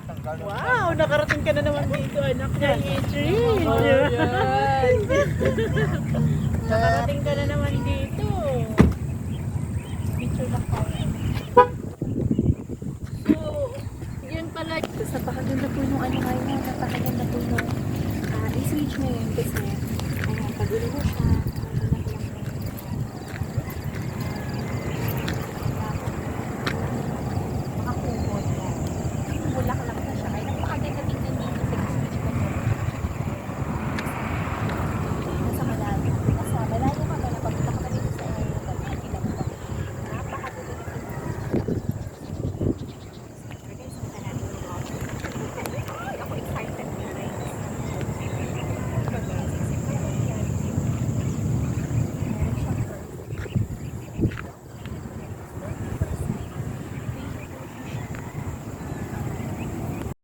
Wow, nakarating ka na naman dito, anak niya, Adrian. Nakarating ka na naman dito. Picture lang pa. So, yun pala. Napakaganda po nung ano ngayon, napakaganda po nung i-switch mo yun kasi pag-ulo mo siya, makakupot mo. Bulak lang.